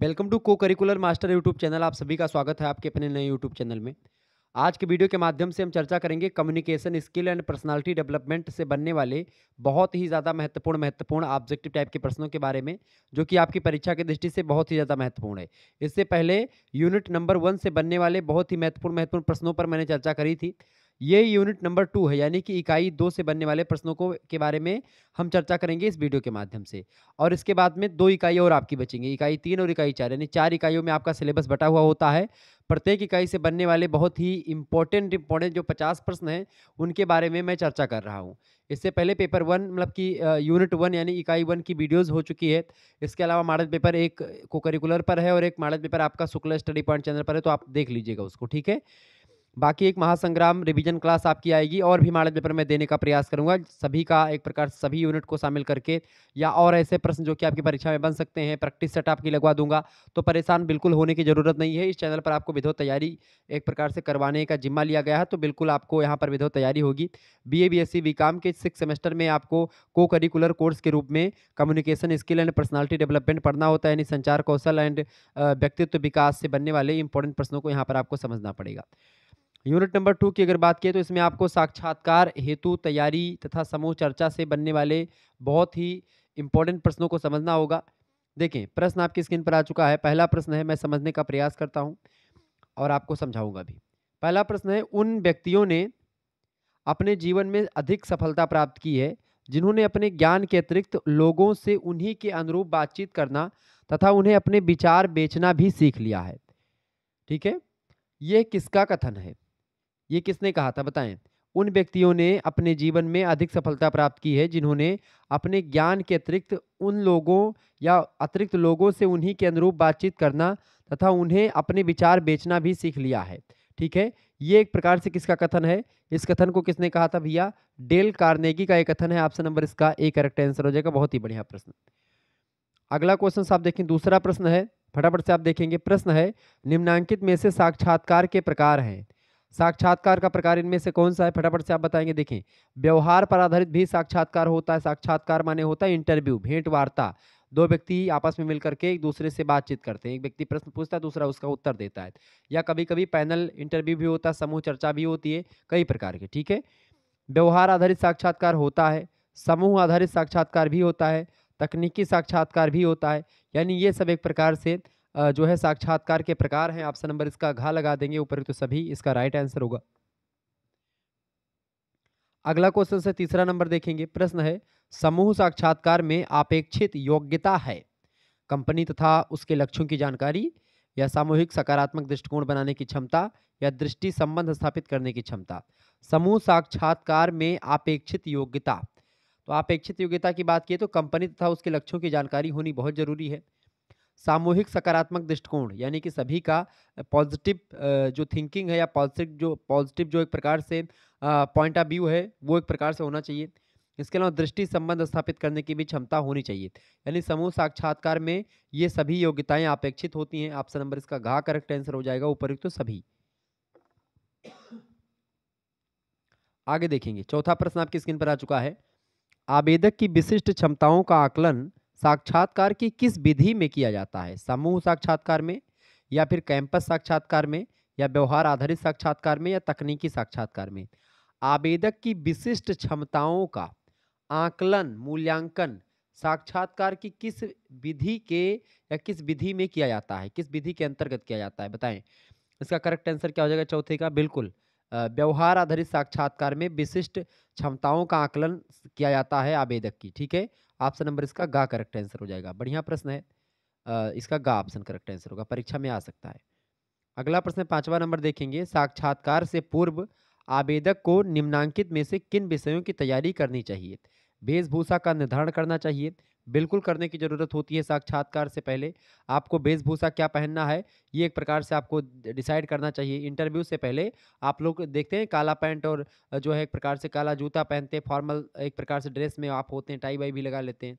Welcome to को curricular master YouTube channel. आप सभी का स्वागत है आपके अपने नए यूट्यूब चैनल में। आज के वीडियो के माध्यम से हम चर्चा करेंगे communication skill and personality development से बनने वाले बहुत ही ज़्यादा महत्वपूर्ण ऑब्जेक्टिव टाइप के प्रश्नों के बारे में, जो कि आपकी परीक्षा की दृष्टि से बहुत ही ज़्यादा महत्वपूर्ण है। इससे पहले यूनिट नंबर 1 से बनने वाले बहुत ही महत्वपूर्ण प्रश्नों पर मैंने चर्चा करी थी। ये यूनिट नंबर 2 है, यानी कि इकाई 2 से बनने वाले प्रश्नों को के बारे में हम चर्चा करेंगे इस वीडियो के माध्यम से। और इसके बाद में 2 इकाई और आपकी बचेंगी, इकाई 3 और इकाई 4, यानी 4 इकाइयों में आपका सिलेबस बँटा हुआ होता है। प्रत्येक इकाई से बनने वाले बहुत ही इम्पोर्टेंट जो 50 प्रश्न हैं, उनके बारे में मैं चर्चा कर रहा हूँ। इससे पहले पेपर 1 मतलब कि यूनिट 1 यानी इकाई 1 की वीडियोज़ हो चुकी है। इसके अलावा मॉडल पेपर एक को-करिकुलर पर है और एक मॉडल पेपर आपका शुक्ला स्टडी पॉइंट चैनल पर है, तो आप देख लीजिएगा उसको, ठीक है? बाकी एक महासंग्राम रिवीजन क्लास आपकी आएगी और भी मॉडल पेपर मैं देने का प्रयास करूँगा। सभी का एक प्रकार से सभी यूनिट को शामिल करके, या और ऐसे प्रश्न जो कि आपकी परीक्षा में बन सकते हैं, प्रैक्टिस सेट आपकी लगवा दूँगा। तो परेशान बिल्कुल होने की ज़रूरत नहीं है। इस चैनल पर आपको विधिवत तैयारी एक प्रकार से करवाने का ज़िम्मा लिया गया है, तो बिल्कुल आपको यहाँ पर विधिवत तैयारी होगी। बीए, बीएससी, बीकॉम के 6 सेमेस्टर में आपको को-करिकुलर कोर्स के रूप में communication skill and personality development पढ़ना होता है, यानी संचार कौशल एंड व्यक्तित्व विकास से बनने वाले इंपॉर्टेंट प्रश्नों को यहाँ पर आपको समझना पड़ेगा। यूनिट नंबर 2 की अगर बात करें तो इसमें आपको साक्षात्कार हेतु तैयारी तथा समूह चर्चा से बनने वाले बहुत ही इम्पोर्टेंट प्रश्नों को समझना होगा। देखें, प्रश्न आपकी स्क्रीन पर आ चुका है। पहला प्रश्न है, मैं समझने का प्रयास करता हूँ और आपको समझाऊंगा भी। पहला प्रश्न है, उन व्यक्तियों ने अपने जीवन में अधिक सफलता प्राप्त की है जिन्होंने अपने ज्ञान के अतिरिक्त लोगों से उन्हीं के अनुरूप बातचीत करना तथा उन्हें अपने विचार बेचना भी सीख लिया है। ठीक है, ये किसका कथन है? ये किसने कहा था बताएं? उन व्यक्तियों ने अपने जीवन में अधिक सफलता प्राप्त की है जिन्होंने अपने ज्ञान के अतिरिक्त उन लोगों या अतिरिक्त लोगों से उन्हीं के अनुरूप बातचीत करना तथा उन्हें अपने विचार बेचना भी सीख लिया है। ठीक है, ये एक प्रकार से किसका कथन है? इस कथन को किसने कहा था भैया? डेल कार्नेगी का एक कथन है। ऑप्शन नंबर इसका ए करेक्ट आंसर हो जाएगा। बहुत ही बढ़िया प्रश्न। अगला क्वेश्चन आप देखें, दूसरा प्रश्न है, फटाफट से आप देखेंगे। प्रश्न है, निम्नांकित में से साक्षात्कार के प्रकार हैं। साक्षात्कार का प्रकार इनमें से कौन सा है? फटाफट से आप बताएंगे। देखें, व्यवहार पर आधारित भी साक्षात्कार होता है। साक्षात्कार माने होता है इंटरव्यू, भेंट वार्ता। दो व्यक्ति आपस में मिलकर के एक दूसरे से बातचीत करते हैं। एक व्यक्ति प्रश्न पूछता है, दूसरा उसका उत्तर देता है। या कभी कभी पैनल इंटरव्यू भी होता है, समूह चर्चा भी होती है, कई प्रकार के। ठीक है, व्यवहार आधारित साक्षात्कार होता है, समूह आधारित साक्षात्कार भी होता है, तकनीकी साक्षात्कार भी होता है। यानी ये सब एक प्रकार से जो है साक्षात्कार के प्रकार हैं। ऑप्शन नंबर इसका घ लगा देंगे ऊपर, तो सभी इसका राइट आंसर होगा। अगला क्वेश्चन से तीसरा नंबर देखेंगे। प्रश्न है, समूह साक्षात्कार में अपेक्षित योग्यता है कंपनी तथा उसके लक्ष्यों की जानकारी, या सामूहिक सकारात्मक दृष्टिकोण बनाने की क्षमता, या दृष्टि संबंध स्थापित करने की क्षमता। समूह साक्षात्कार में अपेक्षित योग्यता, तो अपेक्षित योग्यता की बात की तो कंपनी तथा उसके लक्ष्यों की जानकारी होनी बहुत जरूरी है। सामूहिक सकारात्मक दृष्टिकोण, यानी कि सभी का पॉजिटिव जो थिंकिंग है, या पॉजिटिव जो एक प्रकार से पॉइंट ऑफ व्यू है, वो एक प्रकार से होना चाहिए। इसके अलावा दृष्टि संबंध स्थापित करने की भी क्षमता होनी चाहिए। यानी समूह साक्षात्कार में ये सभी योग्यताएं अपेक्षित होती हैं। ऑप्शन नंबर इसका घ करेक्ट आंसर हो जाएगा, उपयुक्त तो सभी। आगे देखेंगे, चौथा प्रश्न आपकी स्क्रीन पर आ चुका है। आवेदक की विशिष्ट क्षमताओं का आकलन साक्षात्कार की किस विधि में किया जाता है? समूह साक्षात्कार में, या फिर कैंपस साक्षात्कार में, या व्यवहार आधारित साक्षात्कार में, या तकनीकी साक्षात्कार में? आवेदक की विशिष्ट क्षमताओं का आकलन, मूल्यांकन साक्षात्कार की किस विधि के या किस विधि में किया जाता है? किस विधि के अंतर्गत किया जाता है बताएं? इसका करेक्ट आंसर क्या हो जाएगा चौथे का? बिल्कुल, व्यवहार आधारित साक्षात्कार में विशिष्ट क्षमताओं का आकलन किया जाता है आवेदक की। ठीक है, ऑप्शन नंबर इसका ग करेक्ट आंसर हो जाएगा। बढ़िया प्रश्न है। इसका ग ऑप्शन करेक्ट आंसर होगा, परीक्षा में आ सकता है। अगला प्रश्न 5वां नंबर देखेंगे। साक्षात्कार से पूर्व आवेदक को निम्नांकित में से किन विषयों की तैयारी करनी चाहिए? वेशभूषा का निर्धारण करना चाहिए, बिल्कुल करने की जरूरत होती है। साक्षात्कार से पहले आपको वेशभूषा क्या पहनना है, ये एक प्रकार से आपको डिसाइड करना चाहिए। इंटरव्यू से पहले आप लोग देखते हैं काला पैंट और जो है एक प्रकार से काला जूता पहनते हैं, फॉर्मल एक प्रकार से ड्रेस में आप होते हैं, टाई वाई भी लगा लेते हैं।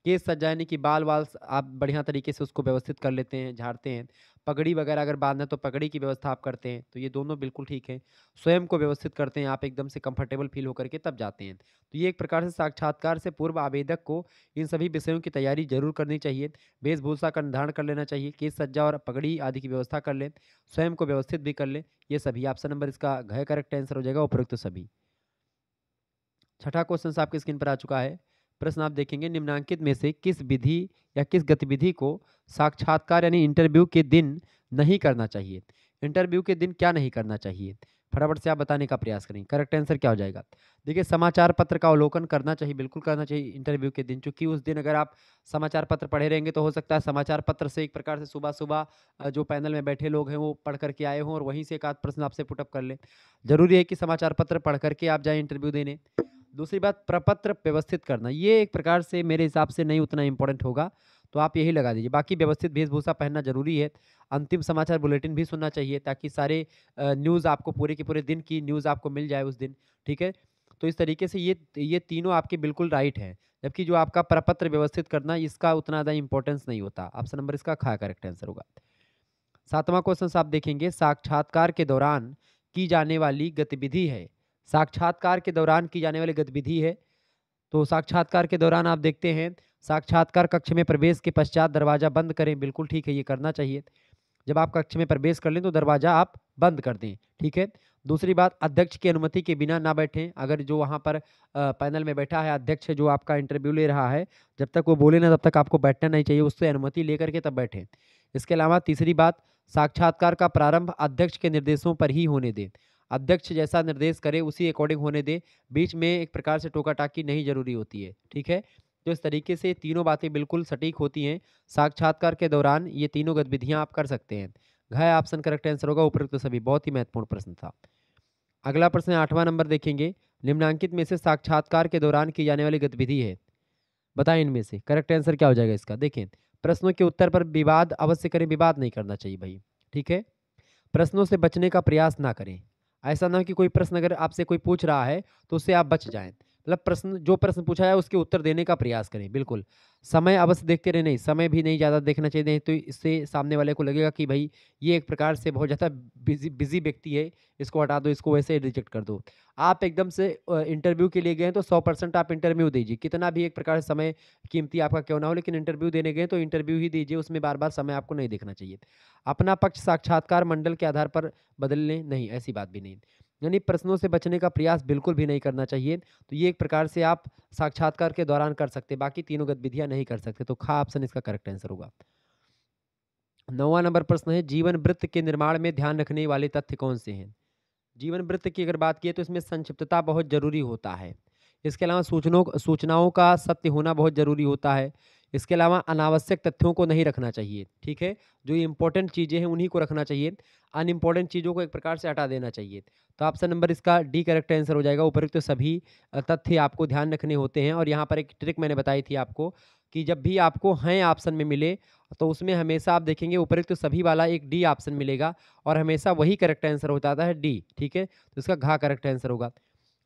केश सज्जा यानी कि बाल-वाल आप बढ़िया तरीके से उसको व्यवस्थित कर लेते हैं, झाड़ते हैं। पगड़ी वगैरह अगर बाँधना है तो पगड़ी की व्यवस्था आप करते हैं, तो ये दोनों बिल्कुल ठीक है। स्वयं को व्यवस्थित करते हैं आप एकदम से कंफर्टेबल फ़ील होकर के तब जाते हैं। तो ये एक प्रकार से साक्षात्कार से पूर्व आवेदक को इन सभी विषयों की तैयारी ज़रूर करनी चाहिए। वेशभूषा का निर्धारण कर लेना चाहिए, केश सज्जा और पगड़ी आदि की व्यवस्था कर लें, स्वयं को व्यवस्थित भी कर लें। ये सभी ऑप्शन नंबर इसका घ करेक्ट आंसर हो जाएगा, उपरोक्त सभी। छठा क्वेश्चन आपकी स्क्रीन पर आ चुका है। प्रश्न आप देखेंगे, निम्नलिखित में से किस विधि या किस गतिविधि को साक्षात्कार यानी इंटरव्यू के दिन नहीं करना चाहिए? इंटरव्यू के दिन क्या नहीं करना चाहिए? फटाफट से आप बताने का प्रयास करें। करेक्ट आंसर क्या हो जाएगा? देखिए, समाचार पत्र का अवलोकन करना चाहिए, बिल्कुल करना चाहिए इंटरव्यू के दिन, क्योंकि उस दिन अगर आप समाचार पत्र पढ़े रहेंगे तो हो सकता है समाचार पत्र से एक प्रकार से सुबह-सुबह जो पैनल में बैठे लोग हैं वो पढ़ कर के आए हों और वहीं से एक आध प्रश्न आपसे पुट अप कर लें। ज़रूरी है कि समाचार पत्र पढ़ कर के आप जाएँ इंटरव्यू देने। दूसरी बात, प्रपत्र व्यवस्थित करना, ये एक प्रकार से मेरे हिसाब से नहीं उतना इम्पोर्टेंट होगा, तो आप यही लगा दीजिए। बाकी व्यवस्थित वेशभूषा पहनना ज़रूरी है। अंतिम समाचार बुलेटिन भी सुनना चाहिए ताकि सारे न्यूज़ आपको पूरे के पूरे दिन की न्यूज़ आपको मिल जाए उस दिन, ठीक है? तो इस तरीके से ये तीनों आपके बिल्कुल राइट हैं। जबकि जो आपका प्रपत्र व्यवस्थित करना, इसका उतना ज़्यादा इम्पोर्टेंस नहीं होता। ऑप्शन नंबर इसका ख करेक्ट आंसर होगा। 7वां क्वेश्चन आप देखेंगे, साक्षात्कार के दौरान की जाने वाली गतिविधि है। साक्षात्कार के दौरान की जाने वाली गतिविधि है, तो साक्षात्कार के दौरान आप देखते हैं, साक्षात्कार कक्ष में प्रवेश के पश्चात दरवाज़ा बंद करें, बिल्कुल ठीक है, ये करना चाहिए। जब आप कक्ष में प्रवेश कर लें तो दरवाज़ा आप बंद कर दें, ठीक है। दूसरी बात, अध्यक्ष की अनुमति के बिना ना बैठें। अगर जो वहाँ पर पैनल में बैठा है अध्यक्ष जो आपका इंटरव्यू ले रहा है, जब तक वो बोले ना तब तक आपको बैठना नहीं चाहिए, उससे अनुमति लेकर के तब बैठें। इसके अलावा तीसरी बात, साक्षात्कार का प्रारंभ अध्यक्ष के निर्देशों पर ही होने दें। अध्यक्ष जैसा निर्देश करे उसी अकॉर्डिंग होने दें, बीच में एक प्रकार से टोका-टाकी नहीं ज़रूरी होती है, ठीक है। तो इस तरीके से तीनों बातें बिल्कुल सटीक होती हैं। साक्षात्कार के दौरान ये तीनों गतिविधियाँ आप कर सकते हैं। घ ऑप्शन करेक्ट आंसर होगा, उपरोक्त सभी। बहुत ही महत्वपूर्ण प्रश्न था। अगला प्रश्न 8वां नंबर देखेंगे, निम्नलिखित में से साक्षात्कार के दौरान की जाने वाली गतिविधि है, बताएं इनमें से। करेक्ट आंसर क्या हो जाएगा इसका? देखें, प्रश्नों के उत्तर पर विवाद अवश्य करें, विवाद नहीं करना चाहिए भाई, ठीक है। प्रश्नों से बचने का प्रयास ना करें। ऐसा ना हो कि कोई प्रश्न अगर आपसे कोई पूछ रहा है तो उससे आप बच जाएँ। मतलब प्रश्न जो प्रश्न पूछा है उसके उत्तर देने का प्रयास करें, बिल्कुल। समय अवश्य देखते रहें, नहीं, समय भी नहीं ज़्यादा देखना चाहिए, नहीं तो इससे सामने वाले को लगेगा कि भई ये एक प्रकार से बहुत ज़्यादा बिज़ी बिज़ी व्यक्ति है, इसको हटा दो, इसको वैसे ही रिजेक्ट कर दो। आप एकदम से इंटरव्यू के लिए गए हैं तो 100% आप इंटरव्यू दीजिए। कितना भी एक प्रकार से समय कीमती आपका क्यों ना हो, लेकिन इंटरव्यू देने गए तो इंटरव्यू ही दीजिए, उसमें बार-बार समय आपको नहीं देखना चाहिए। अपना पक्ष साक्षात्कार मंडल के आधार पर बदल लें, नहीं, ऐसी बात भी नहीं। यानी प्रश्नों से बचने का प्रयास बिल्कुल भी नहीं करना चाहिए। तो ये एक प्रकार से आप साक्षात्कार के दौरान कर सकते हैं, बाकी तीनों गतिविधियाँ नहीं कर सकते। तो ख ऑप्शन इसका करेक्ट आंसर होगा। 9वां नंबर प्रश्न है, जीवन वृत्त के निर्माण में ध्यान रखने वाले तथ्य कौन से हैं? जीवन वृत्त की अगर बात की तो इसमें संक्षिप्तता बहुत ज़रूरी होता है। इसके अलावा सूचनाओं का सत्य होना बहुत ज़रूरी होता है। इसके अलावा अनावश्यक तथ्यों को नहीं रखना चाहिए, ठीक है? जो इम्पोर्टेंट चीज़ें हैं उन्हीं को रखना चाहिए, अनइम्पोर्टेंट चीज़ों को एक प्रकार से हटा देना चाहिए। तो ऑप्शन नंबर इसका डी करेक्ट आंसर हो जाएगा। उपरोक्त तो सभी तथ्य आपको ध्यान रखने होते हैं और यहाँ पर एक ट्रिक मैंने बताई थी आपको कि जब भी आपको हैं ऑप्शन में मिले, तो उसमें हमेशा आप देखेंगे उपरोक्त तो सभी वाला एक डी ऑप्शन मिलेगा और हमेशा वही करेक्ट आंसर हो जाता है, डी, ठीक है? तो इसका घ करेक्ट आंसर होगा।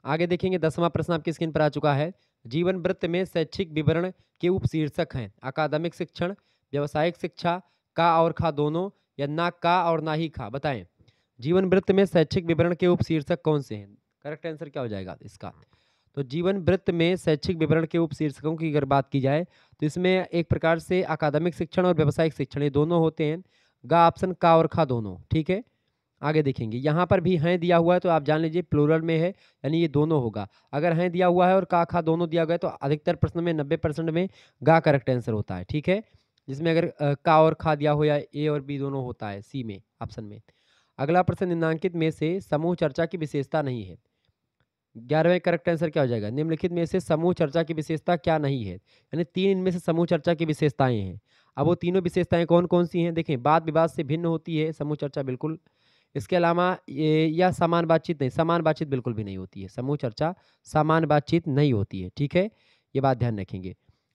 आगे देखेंगे 10वां प्रश्न आपकी स्क्रीन पर आ चुका है। जीवन वृत्त में शैक्षिक विवरण के उपशीर्षक हैं अकादमिक शिक्षण, व्यावसायिक शिक्षा, का और खा दोनों या ना का और ना ही खा, बताएं। जीवन वृत्त में शैक्षिक विवरण के उपशीर्षक कौन से हैं? करेक्ट आंसर क्या हो जाएगा इसका? तो जीवन वृत्त में शैक्षिक विवरण के उपशीर्षकों की अगर बात की जाए तो इसमें एक प्रकार से अकादमिक शिक्षण और व्यावसायिक शिक्षण ये दोनों होते हैं। गा ऑप्शन का और खा दोनों, ठीक है। आगे देखेंगे यहाँ पर भी हैं दिया हुआ है तो आप जान लीजिए प्लूरल में है, यानी ये दोनों होगा। अगर हैं दिया हुआ है और का खा दोनों दिया गया है तो अधिकतर प्रश्न में 90% में गा करेक्ट आंसर होता है, ठीक है। जिसमें अगर का और खा दिया हो या ए और बी दोनों होता है सी में ऑप्शन में। अगला प्रश्न, निम्नलिखित में से समूह चर्चा की विशेषता नहीं है। 11वें करेक्ट आंसर क्या हो जाएगा? निम्नलिखित में से समूह चर्चा की विशेषता क्या नहीं है? यानी 3 इनमें से समूह चर्चा की विशेषताएँ हैं। अब वो तीनों विशेषताएँ कौन-कौन सी हैं? देखें, वाद-विवाद से भिन्न होती है समूह चर्चा, बिल्कुल। इसके अलावा ये या समान बातचीत नहीं, समान बातचीत बिल्कुल भी नहीं होती है। समूह चर्चा समान बातचीत नहीं होती है, ठीक है? ये बात ध्यान रखेंगे।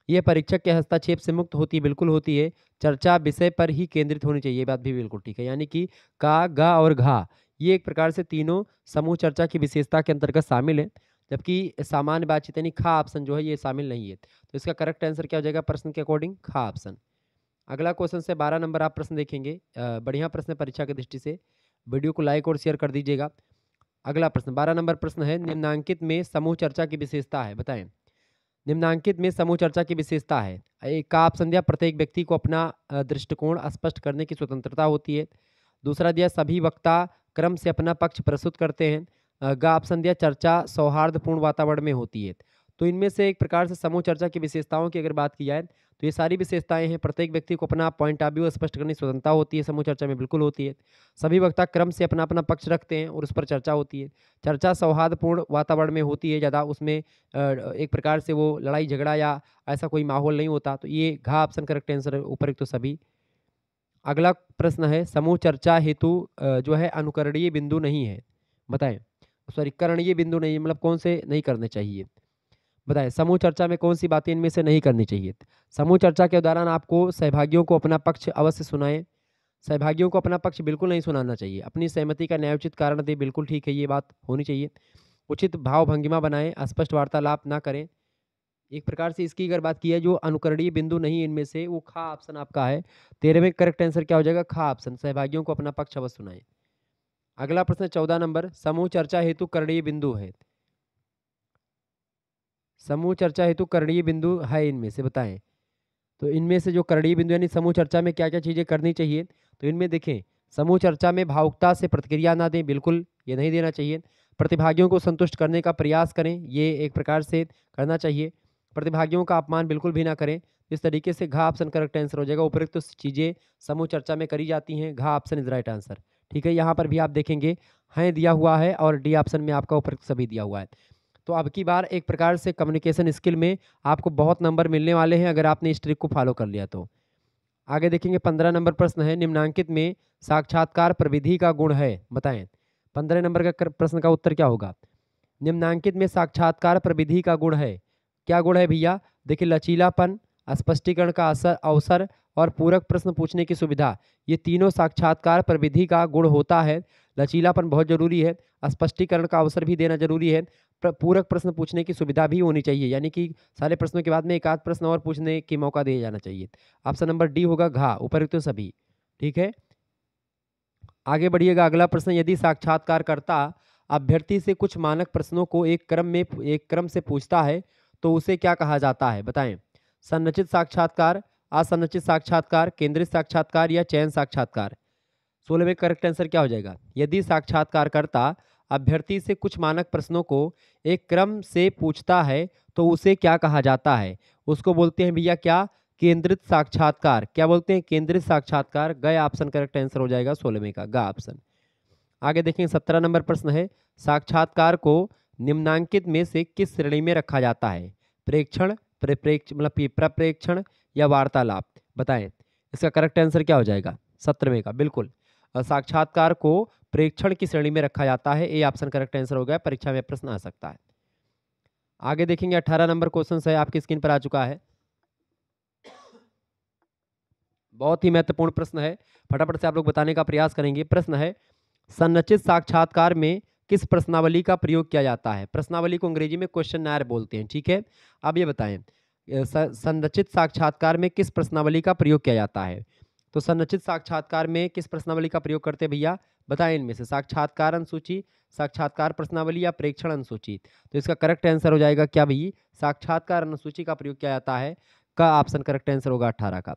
ये परीक्षक के हस्तक्षेप से मुक्त होती है, बिल्कुल होती है। चर्चा विषय पर ही केंद्रित होनी चाहिए, ये बात भी बिल्कुल ठीक है। यानी कि का, गा और घा ये एक प्रकार से तीनों समूह चर्चा की विशेषता के अंतर्गत शामिल हैं। जबकि सामान्य बातचीत यानी खा ऑप्शन जो है ये शामिल नहीं है। तो इसका करेक्ट आंसर क्या हो जाएगा प्रश्न के अकॉर्डिंग? खा ऑप्शन। अगला क्वेश्चन से 12 नंबर आप प्रश्न देखेंगे। बढ़िया प्रश्न है परीक्षा की दृष्टि से। वीडियो को लाइक और शेयर कर दीजिएगा। अगला प्रश्न 12 नंबर प्रश्न है, निम्नांकित में समूह चर्चा की विशेषता है, बताएं। निम्नांकित में समूह चर्चा की विशेषता है। एक का ऑप्शन दिया, प्रत्येक व्यक्ति को अपना दृष्टिकोण स्पष्ट करने की स्वतंत्रता होती है। दूसरा दिया, सभी वक्ता क्रम से अपना पक्ष प्रस्तुत करते हैं। गा ऑप्शन दिया, चर्चा सौहार्दपूर्ण वातावरण में होती है। तो इनमें से एक प्रकार से समूह चर्चा की विशेषताओं की अगर बात की जाए तो ये सारी विशेषताएं हैं। प्रत्येक व्यक्ति को अपना पॉइंट ऑफ व्यू स्पष्ट करने की स्वतंत्रता होती है, समूह चर्चा में बिल्कुल होती है। सभी वक्ता क्रम से अपना अपना पक्ष रखते हैं और उस पर चर्चा होती है। चर्चा सौहार्दपूर्ण वातावरण में होती है, ज़्यादा उसमें एक प्रकार से वो लड़ाई झगड़ा या ऐसा कोई माहौल नहीं होता। तो ये घ ऑप्शन करेक्ट आंसर है, उपरोक्त तो सभी। अगला प्रश्न है, समूह चर्चा हेतु जो है अनुकरणीय बिंदु नहीं है, बताएं। सॉरी, करणीय बिंदु नहीं, मतलब कौन से नहीं करने चाहिए, बताएं। समूह चर्चा में कौन सी बातें इनमें से नहीं करनी चाहिए? समूह चर्चा के दौरान आपको सहभागियों को अपना पक्ष अवश्य सुनाएं। सहभागियों को अपना पक्ष बिल्कुल नहीं सुनाना चाहिए। अपनी सहमति का न्यायोचित कारण दें, बिल्कुल ठीक है, ये बात होनी चाहिए। उचित भाव भंगिमा बनाएं, अस्पष्ट वार्तालाप ना करें। एक प्रकार से इसकी अगर बात की है, जो अनुकरणीय बिंदु नहीं है इनमें से, वो खा ऑप्शन आपका है। 13वें करेक्ट आंसर क्या हो जाएगा? खा ऑप्शन, सहभागियों को अपना पक्ष अवश्य सुनाएं। अगला प्रश्न 14 नंबर, समूह चर्चा हेतु करणीय बिंदु है। समूह चर्चा हेतु करणीय बिंदु है इनमें से, बताएं। तो इनमें से जो करणीय बिंदु यानी समूह चर्चा में क्या क्या चीज़ें करनी चाहिए, तो इनमें देखें, समूह चर्चा में भावुकता से प्रतिक्रिया ना दें, बिल्कुल ये नहीं देना चाहिए। प्रतिभागियों को संतुष्ट करने का प्रयास करें, ये एक प्रकार से करना चाहिए। प्रतिभागियों का अपमान बिल्कुल भी ना करें। इस तरीके से घा ऑप्शन करेक्ट आंसर हो जाएगा। उपरोक्त तो चीज़ें समूह चर्चा में करी जाती हैं, घा ऑप्शन इज राइट आंसर। ठीक है, यहाँ पर भी आप देखेंगे हैं दिया हुआ है और डी ऑप्शन में आपका उपरोक्त सभी दिया हुआ है। तो अब की बार एक प्रकार से कम्युनिकेशन स्किल में आपको बहुत नंबर मिलने वाले हैं अगर आपने इस ट्रिक को फॉलो कर लिया तो। आगे देखेंगे 15 नंबर प्रश्न है, निम्नांकित में साक्षात्कार प्रविधि का गुण है, बताएं। 15 नंबर का प्रश्न का उत्तर क्या होगा? निम्नांकित में साक्षात्कार प्रविधि का गुण है, क्या गुण है भैया? देखिए, लचीलापन, स्पष्टीकरण का अवसर और पूरक प्रश्न पूछने की सुविधा, ये तीनों साक्षात्कार प्रविधि का गुण होता है। लचीलापन बहुत जरूरी है, स्पष्टीकरण का अवसर भी देना जरूरी है, पूरक प्रश्न पूछने की सुविधा भी होनी चाहिए, यानी कि सारे प्रश्नों के बाद में एक आध प्रश्न और पूछने की मौका दिया जाना चाहिए। ऑप्शन नंबर डी होगा घा, उपरोक्त सभी। ठीक है, आगे बढ़िएगा। अगला प्रश्न, यदि साक्षात्कारकर्ता अभ्यर्थी से कुछ मानक प्रश्नों को एक क्रम से पूछता है तो उसे क्या कहा जाता है, बताएं। संरचित साक्षात्कार, असंरचित साक्षात्कार, केंद्रित साक्षात्कार या चयन साक्षात्कार? 16 में करेक्ट आंसर क्या हो जाएगा? यदि साक्षात्कारकर्ता अभ्यर्थी से कुछ मानक प्रश्नों को एक क्रम से पूछता है तो उसे क्या कहा जाता है? उसको बोलते हैं भैया क्या? केंद्रित साक्षात्कार। क्या बोलते हैं? केंद्रित साक्षात्कार। गए ऑप्शन करेक्ट आंसर हो जाएगा 16वें का गा ऑप्शन। आगे देखें 17 नंबर प्रश्न है, साक्षात्कार को निम्नांकित में से किस श्रेणी में रखा जाता है? प्रेक्षण, मतलब प्रप्रेक्षण या वार्तालाप, बताएं। इसका करेक्ट आंसर क्या हो जाएगा? 17वें का बिल्कुल। साक्षात्कार को प्रेक्षण की श्रेणी में रखा जाता है, ए ऑप्शन करेक्ट आंसर हो गया। परीक्षा में प्रश्न आ सकता है। आगे देखेंगे 18 नंबर क्वेश्चन है, आपकी स्क्रीन पर आ चुका है। बहुत ही महत्वपूर्ण प्रश्न है, फटाफट से आप लोग बताने का प्रयास करेंगे। प्रश्न है, संरचित साक्षात्कार में किस प्रश्नावली का प्रयोग किया जाता है? प्रश्नावली को अंग्रेजी में क्वेश्चनर बोलते हैं। ठीक है, अब ये बताएं, संरचित साक्षात्कार में किस प्रश्नावली का प्रयोग किया जाता है? तो संरचित साक्षात्कार में किस प्रश्नावली का प्रयोग करते हैं भैया, बताएं। इनमें से साक्षात्कार अनुसूची, साक्षात्कार प्रश्नावली या प्रेक्षण अनुसूची? तो इसका करेक्ट आंसर हो जाएगा क्या भैया? साक्षात्कार अनुसूची का प्रयोग किया जाता है, का ऑप्शन करेक्ट आंसर होगा 18 का।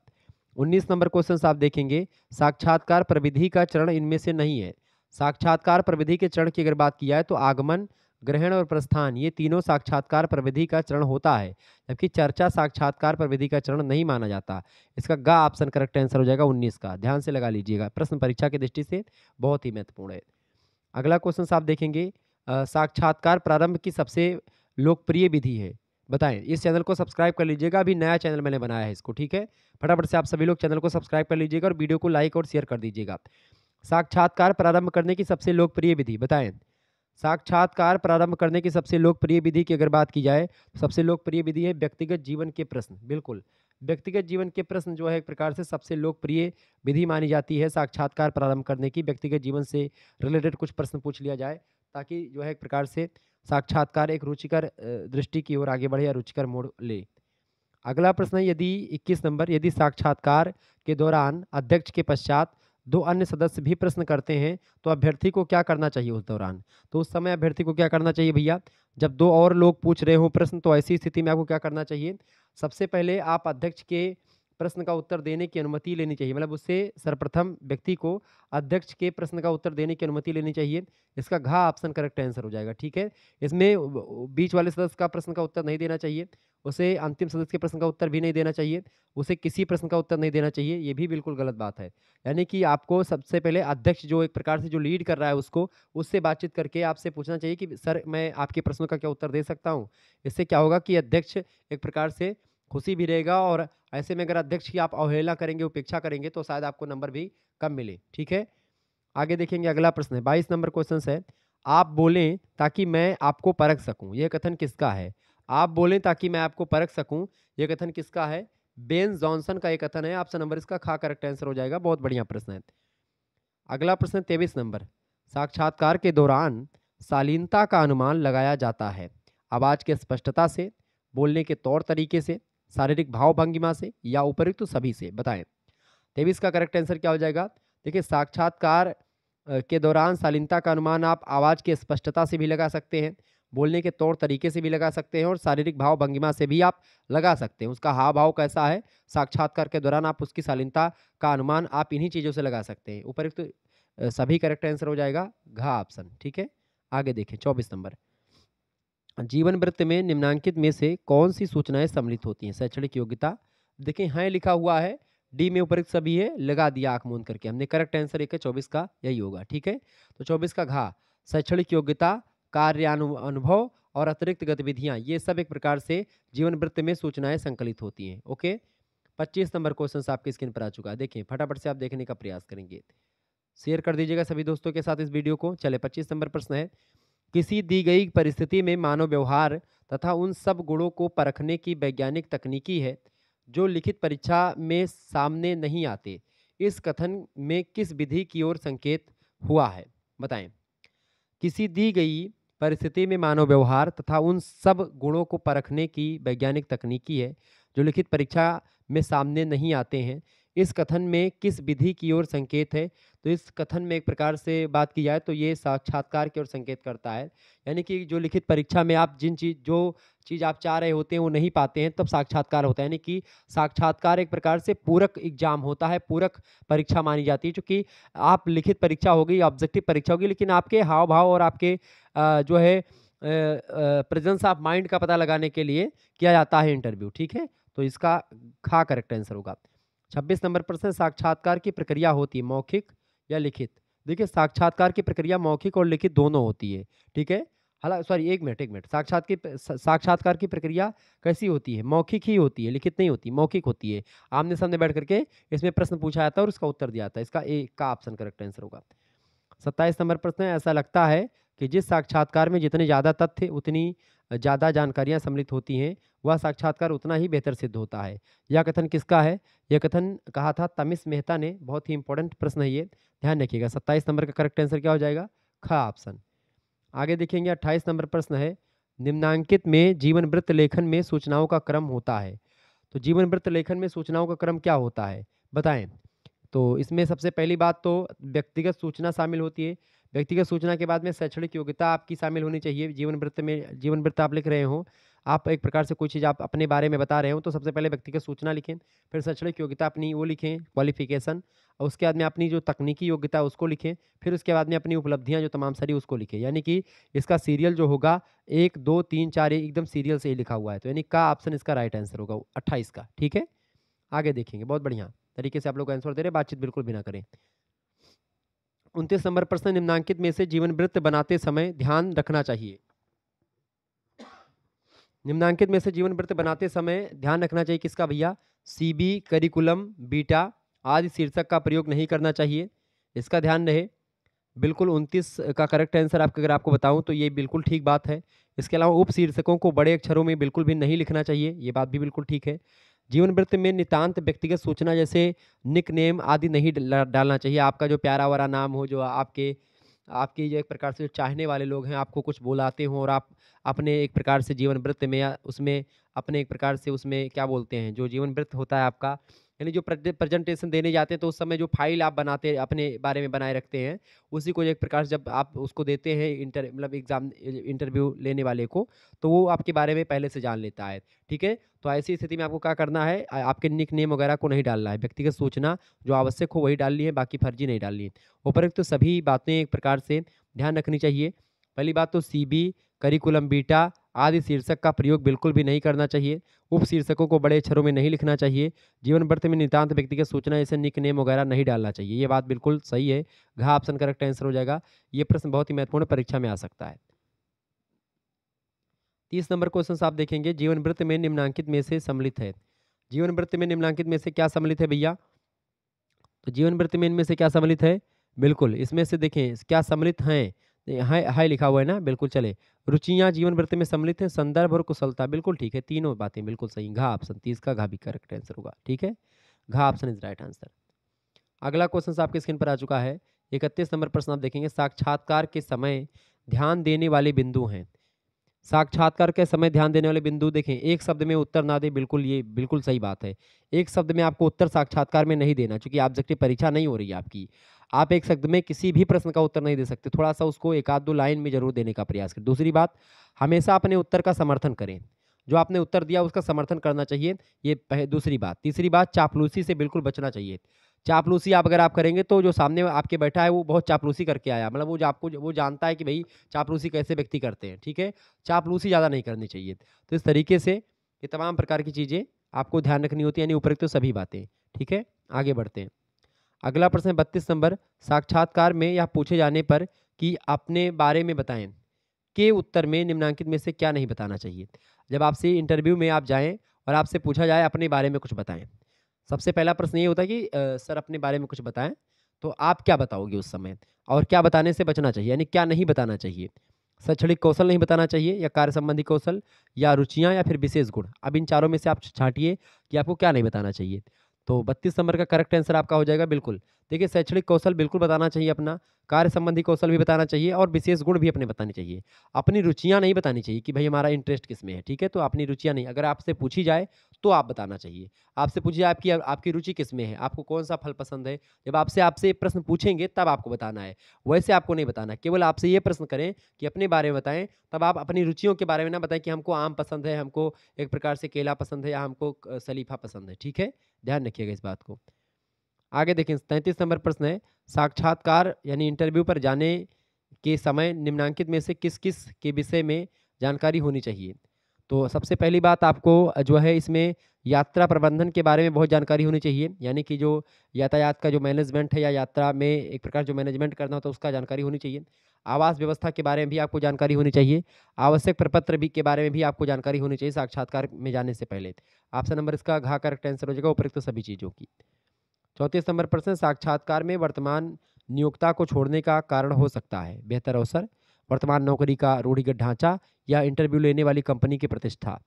19 नंबर क्वेश्चन आप देखेंगे, साक्षात्कार प्रविधि का चरण इनमें से नहीं है। साक्षात्कार प्रविधि के चरण की अगर बात की जाए तो आगमन, ग्रहण और प्रस्थान, ये तीनों साक्षात्कार प्रविधि का चरण होता है, जबकि चर्चा साक्षात्कार प्रविधि का चरण नहीं माना जाता। इसका गा ऑप्शन करेक्ट आंसर हो जाएगा 19 का। ध्यान से लगा लीजिएगा, प्रश्न परीक्षा की दृष्टि से बहुत ही महत्वपूर्ण है। अगला क्वेश्चन आप देखेंगे, साक्षात्कार प्रारंभ की सबसे लोकप्रिय विधि है, बताएं। इस चैनल को सब्सक्राइब कर लीजिएगा, अभी नया चैनल मैंने बनाया है इसको। ठीक है, फटाफट से आप सभी लोग चैनल को सब्सक्राइब कर लीजिएगा और वीडियो को लाइक और शेयर कर दीजिएगा। साक्षात्कार प्रारंभ करने की सबसे लोकप्रिय विधि, बताएं। साक्षात्कार प्रारंभ करने की सबसे लोकप्रिय विधि की अगर बात की जाए तो सबसे लोकप्रिय विधि है व्यक्तिगत जीवन के प्रश्न। बिल्कुल, व्यक्तिगत जीवन के प्रश्न जो है एक प्रकार से सबसे लोकप्रिय विधि मानी जाती है साक्षात्कार प्रारंभ करने की। व्यक्तिगत जीवन से रिलेटेड कुछ प्रश्न पूछ लिया जाए ताकि जो है एक प्रकार से साक्षात्कार एक रुचिकर दृष्टि की ओर आगे बढ़े या रुचिकर मोड़ ले। अगला प्रश्न है, यदि 21 नंबर, यदि साक्षात्कार के दौरान अध्यक्ष के पश्चात 2 अन्य सदस्य भी प्रश्न करते हैं तो अभ्यर्थी को क्या करना चाहिए उस दौरान? तो उस समय अभ्यर्थी को क्या करना चाहिए भैया? जब 2 और लोग पूछ रहे हों प्रश्न तो ऐसी स्थिति में आपको क्या करना चाहिए? सबसे पहले आप अध्यक्ष के प्रश्न का उत्तर देने की अनुमति लेनी चाहिए, मतलब उससे सर्वप्रथम व्यक्ति को अध्यक्ष के प्रश्न का उत्तर देने की अनुमति लेनी चाहिए। इसका घ ऑप्शन करेक्ट आंसर हो जाएगा, ठीक है। इसमें बीच वाले सदस्य का प्रश्न का उत्तर नहीं देना चाहिए, उसे अंतिम सदस्य के प्रश्न का उत्तर भी नहीं देना चाहिए, उसे किसी प्रश्न का उत्तर नहीं देना चाहिए, ये भी बिल्कुल गलत बात है। यानी कि आपको सबसे पहले अध्यक्ष जो एक प्रकार से जो लीड कर रहा है उसको, उससे बातचीत करके आपसे पूछना चाहिए कि सर मैं आपके प्रश्नों का क्या उत्तर दे सकता हूँ? इससे क्या होगा कि अध्यक्ष एक प्रकार से खुशी भी रहेगा, और ऐसे में अगर अध्यक्ष की आप अवहेलना करेंगे, उपेक्षा करेंगे तो शायद आपको नंबर भी कम मिले, ठीक है। आगे देखेंगे, अगला प्रश्न है 22 नंबर क्वेश्चन है, आप बोलें ताकि मैं आपको परख सकूं, यह कथन किसका है? आप बोलें ताकि मैं आपको परख सकूं, यह कथन किसका है? बेन जॉनसन का एक कथन है। ऑप्शन नंबर इसका खा करेक्ट आंसर हो जाएगा। बहुत बढ़िया प्रश्न है। अगला प्रश्न 23 नंबर, साक्षात्कार के दौरान शालीनता का अनुमान लगाया जाता है आवाज के स्पष्टता से, बोलने के तौर तरीके से, शारीरिक भाव भंगिमा से या उपयुक्त सभी से, बताएं। 23 का करेक्ट आंसर क्या हो जाएगा? देखिए, साक्षात्कार के दौरान शालीनता का अनुमान आप आवाज़ की स्पष्टता से भी लगा सकते हैं, बोलने के तौर तरीके से भी लगा सकते हैं, और शारीरिक भाव भंगिमा से भी आप लगा सकते हैं। उसका हाव भाव कैसा है साक्षात्कार के दौरान, आप उसकी शालीनता का अनुमान आप इन्हीं चीज़ों से लगा सकते हैं। उपयुक्त सभी करेक्ट आंसर हो जाएगा घा ऑप्शन, ठीक है। आगे देखें 24 नंबर, जीवन वृत्त में निम्नांकित में से कौन सी सूचनाएं सम्मिलित होती हैं? शैक्षणिक योग्यता, देखिए हैं लिखा हुआ है, डी में उपयुक्त सभी है, लगा दिया आंख मूंद करके हमने। करेक्ट आंसर एक है 24 का, यही होगा, ठीक है। तो 24 का घा, शैक्षणिक योग्यता, अनुभव और अतिरिक्त गतिविधियां, ये सब एक प्रकार से जीवन वृत्त में सूचनाएं संकलित होती हैं। ओके, 25 नंबर क्वेश्चन आपकी स्क्रीन पर आ चुका है, देखिए फटाफट से आप देखने का प्रयास करेंगे। शेयर कर दीजिएगा सभी दोस्तों के साथ इस वीडियो को। चले 25 नंबर प्रश्न है, किसी दी गई परिस्थिति में मानव व्यवहार तथा उन सब गुणों को परखने की वैज्ञानिक तकनीकी है जो लिखित परीक्षा में सामने नहीं आते, इस कथन में किस विधि की ओर संकेत हुआ है? बताएं। किसी दी गई परिस्थिति में मानव व्यवहार तथा उन सब गुणों को परखने की वैज्ञानिक तकनीकी है जो लिखित परीक्षा में सामने नहीं आते हैं, इस कथन में किस विधि की ओर संकेत है? तो इस कथन में एक प्रकार से बात की जाए तो ये साक्षात्कार की ओर संकेत करता है। यानी कि जो लिखित परीक्षा में आप जो चीज़ आप चाह रहे होते हैं वो नहीं पाते हैं, तब साक्षात्कार होता है। यानी कि साक्षात्कार एक प्रकार से पूरक एग्जाम होता है, पूरक परीक्षा मानी जाती है, क्योंकि आप लिखित परीक्षा होगी, ऑब्जेक्टिव परीक्षा होगी, लेकिन आपके हाव भाव और आपके जो है प्रेजेंस ऑफ माइंड का पता लगाने के लिए किया जाता है इंटरव्यू, ठीक है। तो इसका खा करेक्ट आंसर होगा। 26 नंबर प्रश्न, साक्षात्कार की प्रक्रिया होती है मौखिक या लिखित? देखिए, साक्षात्कार की प्रक्रिया मौखिक और लिखित दोनों होती है, ठीक है। हालांकि सॉरी, एक मिनट, साक्षात्कार की प्रक्रिया कैसी होती है? मौखिक ही होती है, लिखित नहीं होती, मौखिक होती है। आमने सामने बैठ करके इसमें प्रश्न पूछा जाता है और उसका उत्तर दिया जाता है। इसका ए का ऑप्शन करेक्ट आंसर होगा। 27 नंबर प्रश्न है, ऐसा लगता है कि जिस साक्षात्कार में जितने ज़्यादा तथ्य उतनी ज़्यादा जानकारियां सम्मिलित होती हैं, वह साक्षात्कार उतना ही बेहतर सिद्ध होता है। यह कथन किसका है? यह कथन कहा था तमिश मेहता ने। बहुत ही इंपॉर्टेंट प्रश्न है ये, ध्यान रखिएगा। 27 नंबर का करेक्ट आंसर क्या हो जाएगा? ख ऑप्शन। आगे देखेंगे 28 नंबर प्रश्न है, निम्नांकित में जीवन वृत्त लेखन में सूचनाओं का क्रम होता है। तो जीवन वृत्त लेखन में सूचनाओं का क्रम क्या होता है, बताएं। तो इसमें सबसे पहली बात तो व्यक्तिगत सूचना शामिल होती है। व्यक्तिगत सूचना के बाद में शैक्षणिक योग्यता आपकी शामिल होनी चाहिए। जीवन वृत्त में, जीवन वृत्त आप लिख रहे हो, आप एक प्रकार से कोई चीज़ आप अपने बारे में बता रहे हो, तो सबसे पहले व्यक्तिगत सूचना लिखें, फिर शैक्षणिक योग्यता अपनी वो लिखें, क्वालिफिकेशन, और उसके बाद में अपनी जो तकनीकी योग्यता उसको लिखें, फिर उसके बाद में अपनी उपलब्धियां जो तमाम सारी उसको लिखें। यानी कि इसका सीरियल जो होगा 1 2 3 4 एकदम सीरियल से ही लिखा हुआ है, तो यानी का ऑप्शन इसका राइट आंसर होगा 28 का, ठीक है। आगे देखेंगे, बहुत बढ़िया तरीके से आप लोग आंसर दे रहे हैं, बातचीत बिल्कुल भी ना करें। 29 नंबर प्रश्न, निम्नांकित में से जीवन वृत्त बनाते समय ध्यान रखना चाहिए। निम्नांकित में से जीवन वृत्त बनाते समय ध्यान रखना चाहिए किसका भैया? सीबी, करिकुलम, बीटा आदि शीर्षक का प्रयोग नहीं करना चाहिए, इसका ध्यान रहे। बिल्कुल 29 का करेक्ट आंसर आपको अगर आपको बताऊं तो ये बिल्कुल ठीक बात है। इसके अलावा उप शीर्षकों को बड़े अक्षरों में बिल्कुल भी नहीं लिखना चाहिए, ये बात भी बिल्कुल ठीक है। जीवन वृत्त में नितांत व्यक्तिगत सूचना जैसे निक नेम आदि नहीं डालना चाहिए। आपका जो प्यारा वारा नाम हो, जो आपके आपकी जो एक प्रकार से जो चाहने वाले लोग हैं आपको कुछ बुलाते हों और आप अपने एक प्रकार से जीवन वृत्त में या उसमें अपने एक प्रकार से उसमें क्या बोलते हैं, जो जीवन वृत्त होता है आपका, यानी जो प्रेजेंटेशन देने जाते हैं तो उस समय जो फाइल आप बनाते अपने बारे में बनाए रखते हैं, उसी को एक प्रकार से जब आप उसको देते हैं मतलब एग्जाम इंटरव्यू लेने वाले को, तो वो आपके बारे में पहले से जान लेता है। ठीक है, तो ऐसी स्थिति में आपको क्या करना है, आपके निक नेम वगैरह को नहीं डालना है, व्यक्तिगत सूचना जो आवश्यक हो वही डालनी है, बाकी फर्जी नहीं डालनी है। उपरोक्त तो सभी बातें एक प्रकार से ध्यान रखनी चाहिए। पहली बात तो सीबी, करिकुलम बीटा आदि शीर्षक का प्रयोग बिल्कुल भी नहीं करना चाहिए। उप शीर्षकों को बड़े अक्षरों में नहीं लिखना चाहिए। जीवन वृत्त में नितांत व्यक्तिगत सूचना जैसे निक नेम वगैरह नहीं डालना चाहिए। ये बात बिल्कुल सही है। घ ऑप्शन करेक्ट आंसर हो जाएगा। ये प्रश्न बहुत ही महत्वपूर्ण परीक्षा में आ सकता है। 30 नंबर क्वेश्चन आप देखेंगे, जीवन वृत्त में निम्नांकित में से सम्मिलित है। जीवन वृत्त में निम्नांकित में से क्या सम्मिलित है भैया? तो जीवन वृत्त में इनमें से क्या सम्मिलित है? बिल्कुल, इसमें से देखें क्या सम्मिलित हैं? है लिखा हुआ है ना? बिल्कुल चले। रुचियाँ जीवन वृत्त में सम्मिलित हैं, संदर्भ और कुशलता बिल्कुल ठीक है, तीनों बातें बिल्कुल सही। घ ऑप्शन 30 का घ भी करेक्ट आंसर होगा। ठीक है, घ ऑप्शन इज राइट आंसर। अगला क्वेश्चन आपके स्क्रीन पर आ चुका है। 31 नंबर प्रश्न आप देखेंगे, साक्षात्कार के समय ध्यान देने वाले बिंदु हैं। साक्षात्कार के समय ध्यान देने वाले बिंदु देखें, एक शब्द में उत्तर ना दे, बिल्कुल ये बिल्कुल सही बात है। एक शब्द में आपको उत्तर साक्षात्कार में नहीं देना, क्योंकि ऑब्जेक्टिव परीक्षा नहीं हो रही है आपकी। आप एक शब्द में किसी भी प्रश्न का उत्तर नहीं दे सकते, थोड़ा सा उसको एक आध दो लाइन में जरूर देने का प्रयास करें। दूसरी बात, हमेशा अपने उत्तर का समर्थन करें, जो आपने उत्तर दिया उसका समर्थन करना चाहिए, ये दूसरी बात। तीसरी बात, चापलूसी से बिल्कुल बचना चाहिए। चापलूसी अगर आप करेंगे तो जो सामने आपके बैठा है वो बहुत चापलूसी करके आया, मतलब वो जो आपको वो जानता है कि भाई चापलूसी कैसे व्यक्ति करते हैं। ठीक है, चापलूसी ज़्यादा नहीं करनी चाहिए। तो इस तरीके से ये तमाम प्रकार की चीज़ें आपको ध्यान रखनी होती है, यानी उपरोक्त तो सभी बातें। ठीक है, आगे बढ़ते हैं। अगला प्रश्न है 32 नंबर, साक्षात्कार में यह पूछे जाने पर कि अपने बारे में बताएं के उत्तर में निम्नांकित में से क्या नहीं बताना चाहिए। जब आपसे इंटरव्यू में आप जाएं और आपसे पूछा जाए अपने बारे में कुछ बताएं, सबसे पहला प्रश्न ये होता है कि सर अपने बारे में कुछ बताएं, तो आप क्या बताओगे उस समय, और क्या बताने से बचना चाहिए, यानी क्या नहीं बताना चाहिए। शैक्षणिक कौशल नहीं बताना चाहिए, या कार्य संबंधी कौशल, या रुचियां, या फिर विशेष गुण। अब इन चारों में से आप छांटिए कि आपको क्या नहीं बताना चाहिए। तो 32 नंबर का करेक्ट आंसर आपका हो जाएगा बिल्कुल। देखिए, शैक्षणिक कौशल बिल्कुल बताना चाहिए अपना, कार्य संबंधी कौशल भी बताना चाहिए, और विशेष गुण भी अपने बताने चाहिए। अपनी रुचियां नहीं बतानी चाहिए कि भाई हमारा इंटरेस्ट किस में है। ठीक है, तो अपनी रुचियां नहीं, अगर आपसे पूछी जाए तो आप बताना चाहिए। आपसे पूछिए आपकी आपकी रुचि किस में है, आपको कौन सा फल पसंद है, जब आपसे आपसे ये प्रश्न पूछेंगे तब आपको बताना है, वैसे आपको नहीं बताना। केवल आपसे ये प्रश्न करें कि अपने बारे में बताएं, तब आप अपनी रुचियों के बारे में ना बताएं कि हमको आम पसंद है, हमको एक प्रकार से केला पसंद है, या हमको शलीफा पसंद है। ठीक है, ध्यान रखिएगा इस बात को। आगे देखें, 33 नंबर प्रश्न है, साक्षात्कार यानी इंटरव्यू पर जाने के समय निम्नांकित में से किस किस के विषय में जानकारी होनी चाहिए। तो सबसे पहली बात, आपको जो है इसमें यात्रा प्रबंधन के बारे में बहुत जानकारी होनी चाहिए, यानी कि जो यातायात का जो मैनेजमेंट है, या यात्रा में एक प्रकार जो मैनेजमेंट करना होता है उसका जानकारी होनी चाहिए। आवास व्यवस्था के बारे में भी आपको जानकारी होनी चाहिए। आवश्यक प्रपत्र भी के बारे में भी आपको जानकारी होनी चाहिए साक्षात्कार में जाने से पहले। ऑप्शन नंबर इसका घ करेक्ट आंसर हो जाएगा, उपयुक्त सभी चीज़ों की। 34 नंबर प्रश्न, साक्षात्कार में वर्तमान नियोक्ता को छोड़ने का कारण हो सकता है बेहतर अवसर, वर्तमान नौकरी का रूढ़िगत ढांचा, या इंटरव्यू लेने वाली कंपनी की प्रतिष्ठा।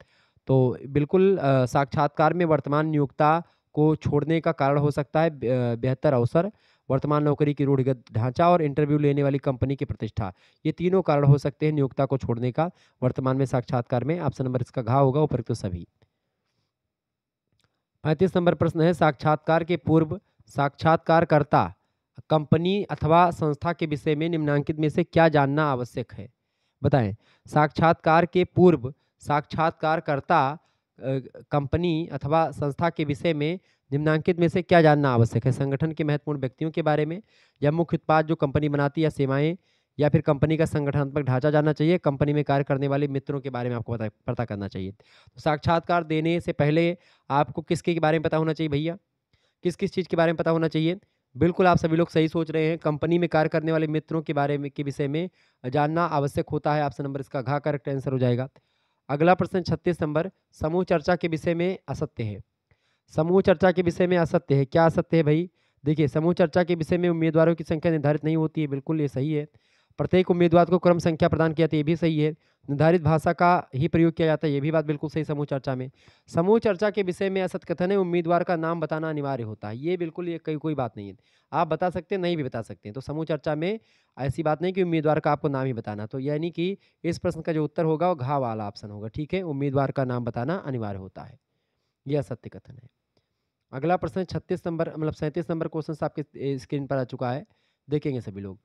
तो बिल्कुल साक्षात्कार में वर्तमान नियोक्ता को छोड़ने का कारण हो सकता है बेहतर अवसर, वर्तमान नौकरी की रूढ़िगत ढांचा, और इंटरव्यू लेने वाली कंपनी की प्रतिष्ठा। ये तीनों कारण हो सकते हैं नियोक्ता को छोड़ने का वर्तमान में साक्षात्कार में। ऑप्शन नंबर इसका घ होगा, उपयुक्त सभी। 35 नंबर प्रश्न है, साक्षात्कार के पूर्व साक्षात्कारकर्ता कंपनी अथवा संस्था के विषय में निम्नांकित में से क्या जानना आवश्यक है। बताएं, साक्षात्कार के पूर्व साक्षात्कारकर्ता कंपनी अथवा संस्था के विषय में निम्नांकित में से क्या जानना आवश्यक है। संगठन के महत्वपूर्ण व्यक्तियों के बारे में, या मुख्य उत्पाद जो कंपनी बनाती है, या सेवाएं, या फिर कंपनी का संगठनात्मक ढांचा जानना चाहिए, कंपनी में कार्य करने वाले मित्रों के बारे में आपको पता करना चाहिए। तो साक्षात्कार देने से पहले आपको किसके बारे में पता होना चाहिए भैया, किस किस चीज़ के बारे में पता होना चाहिए। बिल्कुल आप सभी लोग सही सोच रहे हैं, कंपनी में कार्य करने वाले मित्रों के बारे में के विषय में जानना आवश्यक होता है। ऑप्शन नंबर इसका घ करेक्ट आंसर हो जाएगा। अगला प्रश्न 36 नंबर, समूह चर्चा के विषय में असत्य है। समूह चर्चा के विषय में असत्य है, क्या असत्य है भाई। देखिए, समूह चर्चा के विषय में उम्मीदवारों की संख्या निर्धारित नहीं होती है, बिल्कुल ये सही है। प्रत्येक उम्मीदवार को क्रम संख्या प्रदान किया जाती है, ये भी सही है। निर्धारित भाषा का ही प्रयोग किया जाता है, ये भी बात बिल्कुल सही समूह चर्चा में। समूह चर्चा के विषय में असत कथन है, उम्मीदवार का नाम बताना अनिवार्य होता है, ये बिल्कुल ये कोई बात नहीं है। आप बता सकते हैं, नहीं भी बता सकते हैं। तो समूह चर्चा में ऐसी बात नहीं कि उम्मीदवार का आपको नाम ही बताना। तो यानी कि इस प्रश्न का जो उत्तर होगा वो घ वाला ऑप्शन होगा, ठीक है? उम्मीदवार का नाम बताना अनिवार्य होता है, ये असत्य कथन है। अगला प्रश्न 36 नंबर मतलब 37 नंबर क्वेश्चन आपके स्क्रीन पर आ चुका है, देखेंगे सभी लोग।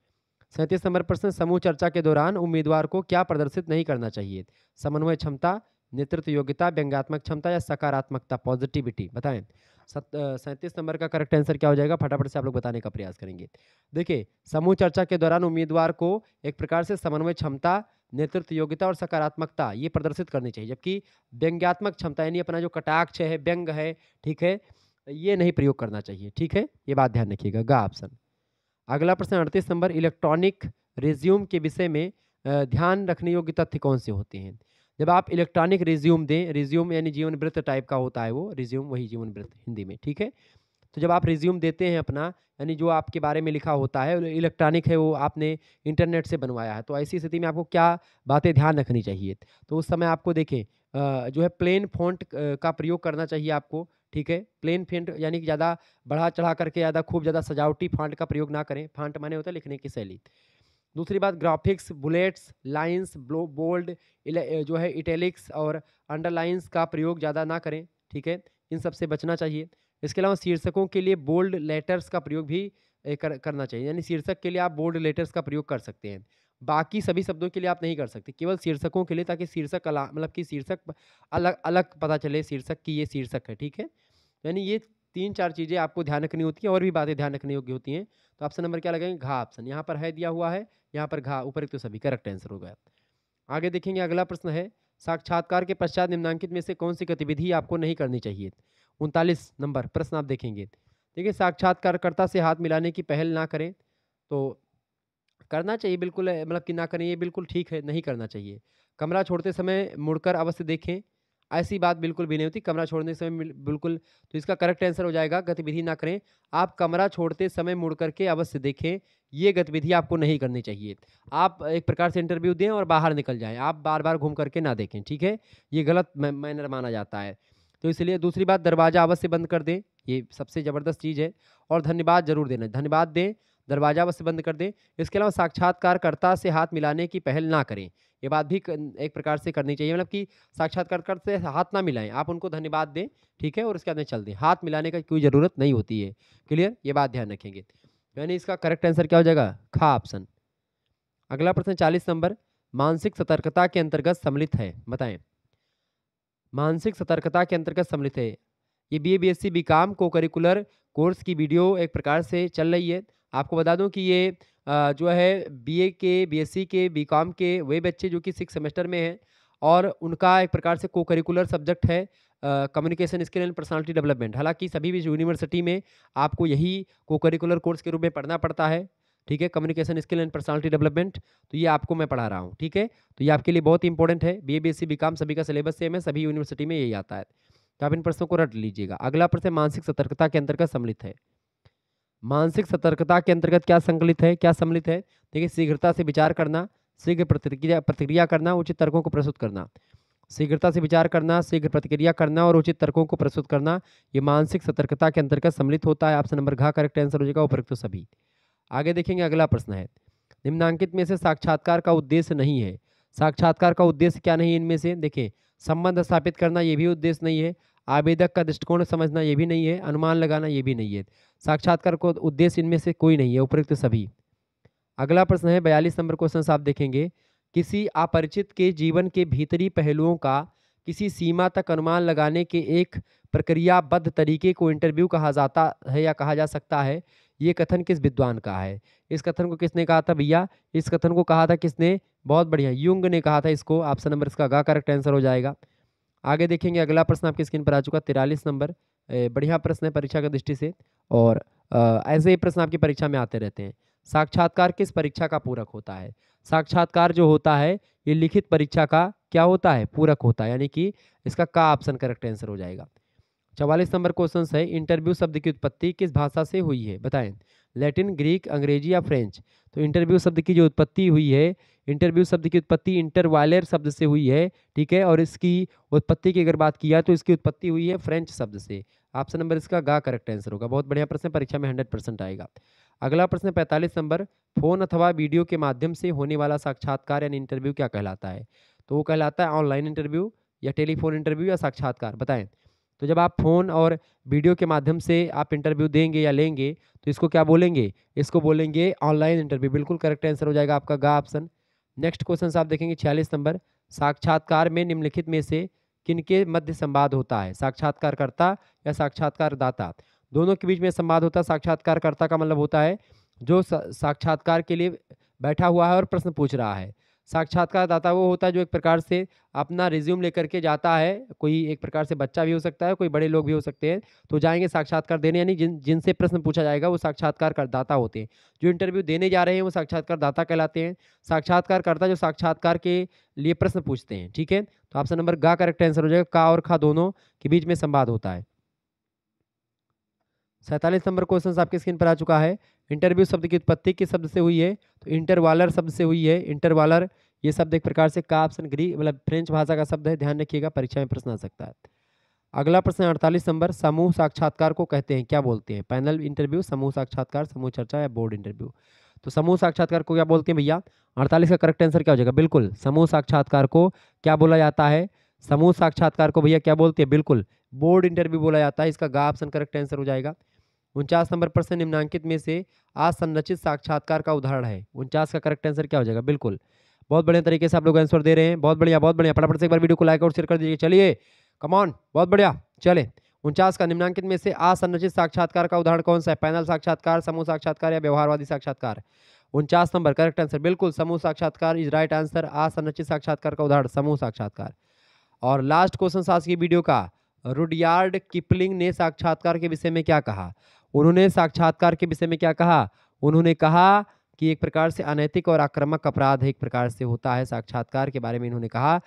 37 नंबर प्रश्न, समूह चर्चा के दौरान उम्मीदवार को क्या प्रदर्शित नहीं करना चाहिए? समन्वय क्षमता, नेतृत्व योग्यता, व्यंग्यात्मक क्षमता या सकारात्मकता, पॉजिटिविटी, बताएं। 37 नंबर का करेक्ट आंसर क्या हो जाएगा, फटाफट से आप लोग बताने का प्रयास करेंगे। देखिए, समूह चर्चा के दौरान उम्मीदवार को एक प्रकार से समन्वय क्षमता, नेतृत्व योग्यता और सकारात्मकता ये प्रदर्शित करनी चाहिए, जबकि व्यंग्यात्मक क्षमता यानी अपना जो कटाक्ष है, व्यंग है, ठीक है, ये नहीं प्रयोग करना चाहिए, ठीक है? ये बात ध्यान रखिएगा, ग ऑप्शन। अगला प्रश्न 38 नंबर, इलेक्ट्रॉनिक रिज्यूम के विषय में ध्यान रखने योग्य तथ्य कौन से होते हैं? जब आप इलेक्ट्रॉनिक रिज्यूम दें, रिज्यूम यानी जीवन वृत्त टाइप का होता है वो, रिज्यूम वही जीवन वृत्त हिंदी में, ठीक है? तो जब आप रिज्यूम देते हैं अपना, यानी जो आपके बारे में लिखा होता है इलेक्ट्रॉनिक है, वो आपने इंटरनेट से बनवाया है, तो ऐसी स्थिति में आपको क्या बातें ध्यान रखनी चाहिए? तो उस समय आपको देखें जो है प्लेन फ़ॉन्ट का प्रयोग करना चाहिए आपको, ठीक है? प्लेन फ़ॉन्ट यानी कि ज़्यादा बढ़ा-चढ़ा करके ज़्यादा खूब ज़्यादा सजावटी फ़ॉन्ट का प्रयोग ना करें। फ़ॉन्ट माने होता है लिखने की शैली। दूसरी बात, ग्राफ़िक्स, बुलेट्स, लाइन्स, बोल्ड, जो है इटैलिक्स और अंडरलाइन्स का प्रयोग ज़्यादा ना करें, ठीक है? इन सब से बचना चाहिए। इसके अलावा शीर्षकों के लिए बोल्ड लेटर्स का प्रयोग भी करना चाहिए, यानी शीर्षक के लिए आप बोल्ड लेटर्स का प्रयोग कर सकते हैं। बाकी सभी शब्दों के लिए आप नहीं कर सकते, केवल शीर्षकों के लिए, ताकि शीर्षक मतलब कि शीर्षक अलग पता चले शीर्षक की ये शीर्षक है, ठीक है? यानी ये 3-4 चीज़ें आपको ध्यान रखनी होती हैं, और भी बातें ध्यान रखने योग्य होती हैं। तो ऑप्शन नंबर क्या लगाएंगे, घ ऑप्शन। यहाँ पर है दिया हुआ है, यहाँ पर घ, उपरोक्त तो सभी करेक्ट आंसर हो गया। आगे देखेंगे, अगला प्रश्न है, साक्षात्कार के पश्चात निम्नांकित में से कौन सी गतिविधि आपको नहीं करनी चाहिए? 39 नंबर प्रश्न आप देखेंगे। देखिए, साक्षात्कारकर्ता से हाथ मिलाने की पहल ना करें, तो करना चाहिए बिल्कुल, मतलब कि ना करें ये बिल्कुल ठीक है, नहीं करना चाहिए। कमरा छोड़ते समय मुड़कर अवश्य देखें, ऐसी बात बिल्कुल भी नहीं होती। कमरा छोड़ने समय बिल्कुल, तो इसका करेक्ट आंसर हो जाएगा गतिविधि ना करें। आप कमरा छोड़ते समय मुड़ कर के अवश्य देखें, ये गतिविधि आपको नहीं करनी चाहिए। आप एक प्रकार से इंटरव्यू दें और बाहर निकल जाएँ, आप बार-बार घूम कर के ना देखें, ठीक है? ये गलत मैनर माना जाता है। तो इसलिए दूसरी बात, दरवाज़ा अवश्य बंद कर दें, ये सबसे ज़बरदस्त चीज़ है। और धन्यवाद ज़रूर देना, धन्यवाद दें, दरवाज़ा अवश्य बंद कर दें। इसके अलावा साक्षात्कारकर्ता से हाथ मिलाने की पहल ना करें, ये बात भी एक प्रकार से करनी चाहिए, मतलब कि साक्षात्कारकर्ता से हाथ ना मिलाएँ, आप उनको धन्यवाद दें, ठीक है? और उसके बाद में चल दें, हाथ मिलाने का कोई ज़रूरत नहीं होती है। क्लियर? ये बात ध्यान रखेंगे। यानी इसका करेक्ट आंसर क्या हो जाएगा, ख ऑप्शन। अगला प्रश्न 40 नंबर, मानसिक सतर्कता के अंतर्गत सम्मिलित है, बताएँ। मानसिक सतर्कता के अंतर्गत सम्मिलित है। ये बीए, बीएससी, बीकॉम को करिकुलर कोर्स की वीडियो एक प्रकार से चल रही है। आपको बता दूं कि ये जो है बीए के, बीएससी के, बीकॉम के वे बच्चे जो कि 6 सेमेस्टर में हैं, और उनका एक प्रकार से को करिकुलर सब्जेक्ट है communication skill and personality development. हालांकि सभी भी यूनिवर्सिटी में आपको यही को करिकुलर कोर्स के रूप में पढ़ना पड़ता है, ठीक है? Communication skill and personality development, तो ये आपको मैं पढ़ा रहा हूँ, ठीक है? तो ये आपके लिए बहुत इंपॉर्टेंट है। बीए, बीएससी, बीकॉम सभी का सिलेबस सेम है, सभी यूनिवर्सिटी में यही आता है। तो आप इन प्रश्नों को रट लीजिएगा। अगला प्रश्न मानसिक सतर्कता के अंतर्गत सम्मिलित है। मानसिक सतर्कता के अंतर्गत क्या संकलित है, क्या सम्मिलित है? देखिए, शीघ्रता से विचार करना, शीघ्र प्रतिक्रिया प्रतिक्रिया करना, उचित तर्कों को प्रस्तुत करना। शीघ्रता से विचार करना, शीघ्र प्रतिक्रिया करना और उचित तर्कों को प्रस्तुत करना, ये मानसिक सतर्कता के अंतर्गत सम्मिलित होता है। ऑप्शन नंबर घ करेक्ट आंसर हो जाएगा, उपरोक्त तो सभी। आगे देखेंगे, अगला प्रश्न है, निम्नांकित में से साक्षात्कार का उद्देश्य नहीं है। साक्षात्कार का उद्देश्य क्या नहीं है इनमें से? देखिए, संबंध स्थापित करना ये भी उद्देश्य नहीं है, आवेदक का दृष्टिकोण समझना ये भी नहीं है, अनुमान लगाना ये भी नहीं है। साक्षात्कार को उद्देश्य इनमें से कोई नहीं है, उपयुक्त सभी। अगला प्रश्न है 42 नंबर क्वेश्चन आप देखेंगे, किसी अपरिचित के जीवन के भीतरी पहलुओं का किसी सीमा तक अनुमान लगाने के एक प्रक्रियाबद्ध तरीके को इंटरव्यू कहा जाता है या कहा जा सकता है। ये कथन किस विद्वान का है? इस कथन को किसने कहा था भैया? इस कथन को कहा था किसने? बहुत बढ़िया, युंग ने कहा था इसको। ऑप्शन नंबर इसका ग करेक्ट आंसर हो जाएगा। आगे देखेंगे, अगला प्रश्न आपकी स्क्रीन पर आ चुका 43 नंबर। बढ़िया प्रश्न है परीक्षा की दृष्टि से, और ऐसे ही प्रश्न आपकी परीक्षा में आते रहते हैं। साक्षात्कार किस परीक्षा का पूरक होता है? साक्षात्कार जो होता है ये लिखित परीक्षा का क्या होता है? पूरक होता है, यानी कि इसका का ऑप्शन करेक्ट आंसर हो जाएगा। 44 नंबर क्वेश्चन है, इंटरव्यू शब्द की उत्पत्ति किस भाषा से हुई है, बताएं। लैटिन, ग्रीक, अंग्रेजी या फ्रेंच। तो इंटरव्यू शब्द की जो उत्पत्ति हुई है, इंटरव्यू शब्द की उत्पत्ति इंटरवायलर शब्द से हुई है, ठीक है, और इसकी उत्पत्ति की अगर बात किया तो इसकी उत्पत्ति हुई है फ्रेंच शब्द से। ऑप्शन नंबर इसका गा करेक्ट आंसर होगा। बहुत बढ़िया प्रश्न, परीक्षा में 100% आएगा। अगला प्रश्न 45 नंबर, फोन अथवा वीडियो के माध्यम से होने वाला साक्षात्कार यानी इंटरव्यू क्या कहलाता है? तो वो कहलाता है ऑनलाइन इंटरव्यू या टेलीफोन इंटरव्यू या साक्षात्कार, बताएं। तो जब आप फ़ोन और वीडियो के माध्यम से आप इंटरव्यू देंगे या लेंगे तो इसको क्या बोलेंगे? इसको बोलेंगे ऑनलाइन इंटरव्यू। बिल्कुल करेक्ट आंसर हो जाएगा आपका गा ऑप्शन। नेक्स्ट क्वेश्चन आप देखेंगे 46 नंबर, साक्षात्कार में निम्नलिखित में से किनके मध्य संवाद होता है? साक्षात्कारकर्ता या साक्षात्कारदाता? दोनों के बीच में संवाद होता है। साक्षात्कारकर्ता का मतलब होता है जो साक्षात्कार के लिए बैठा हुआ है और प्रश्न पूछ रहा है। साक्षात्कारदाता वो होता है जो एक प्रकार से अपना रिज्यूम लेकर के जाता है, कोई एक प्रकार से बच्चा भी हो सकता है, कोई बड़े लोग भी हो सकते हैं, तो जाएँगे साक्षात्कार देने, यानी जिनसे प्रश्न पूछा जाएगा वो साक्षात्कारदाता होते हैं। जो इंटरव्यू देने जा रहे हैं वो साक्षात्कारदाता कहलाते हैं। साक्षात्कारकर्ता जो साक्षात्कार के लिए प्रश्न पूछते हैं, ठीक है? तो ऑप्शन नंबर ग करेक्ट आंसर हो जाएगा। का और खा दोनों के बीच में संवाद होता है। 47 नंबर क्वेश्चन आपकी स्क्रीन पर आ चुका है। इंटरव्यू शब्द की उत्पत्ति किस शब्द से हुई है? तो इंटरवालर शब्द से हुई है। इंटरवालर ये शब्द एक प्रकार से का ऑप्शन ग्रीक मतलब फ्रेंच भाषा का शब्द है, ध्यान रखिएगा, परीक्षा में प्रश्न आ सकता है। अगला प्रश्न 48 नंबर, समूह साक्षात्कार को कहते हैं, क्या बोलते हैं? पैनल इंटरव्यू, समूह साक्षात्कार, समूह चर्चा या बोर्ड इंटरव्यू? तो समूह साक्षात्कार को क्या बोलते हैं भैया? 48 का करेक्ट आंसर क्या हो जाएगा? बिल्कुल, समूह साक्षात्कार को क्या बोला जाता है? समूह साक्षात्कार को भैया क्या बोलते हैं? बिल्कुल, बोर्ड इंटरव्यू बोला जाता है। इसका गा ऑप्शन करेक्ट आंसर हो जाएगा। 49 नंबर प्रश्न, निम्नांकित में से असंरचित साक्षात्कार का उदाहरण है? 49 का करेक्ट आंसर क्या हो जाएगा? बिल्कुल, बहुत बढ़िया तरीके से आप लोग आंसर दे रहे हैं। बहुत बढ़िया, बहुत बढ़िया। फटाफट से एक बार वीडियो को लाइक और शेयर कर दीजिए। चलिए, कम ऑन, बहुत बढ़िया। चले, 49 का निम्नांकित में से असंरचित साक्षात्कार का उदाहरण कौन सा है? पैनल साक्षात्कार, समूह साक्षात्कार या व्यवहारवादी साक्षात्कार? 49 नंबर करेक्ट आंसर, बिल्कुल समूह साक्षात्कार इज राइट आंसर। असंरचित साक्षात्कार का उदाहरण समूह साक्षात्कार। और लास्ट क्वेश्चन आज की वीडियो का, रुडयार्ड किपलिंग ने साक्षात्कार के विषय में क्या कहा? उन्होंने साक्षात्कार के विषय में क्या कहा? उन्होंने कहा कि एक प्रकार से अनैतिक और आक्रामक अपराध एक प्रकार से होता है। साक्षात्कार के बारे में इन्होंने कहा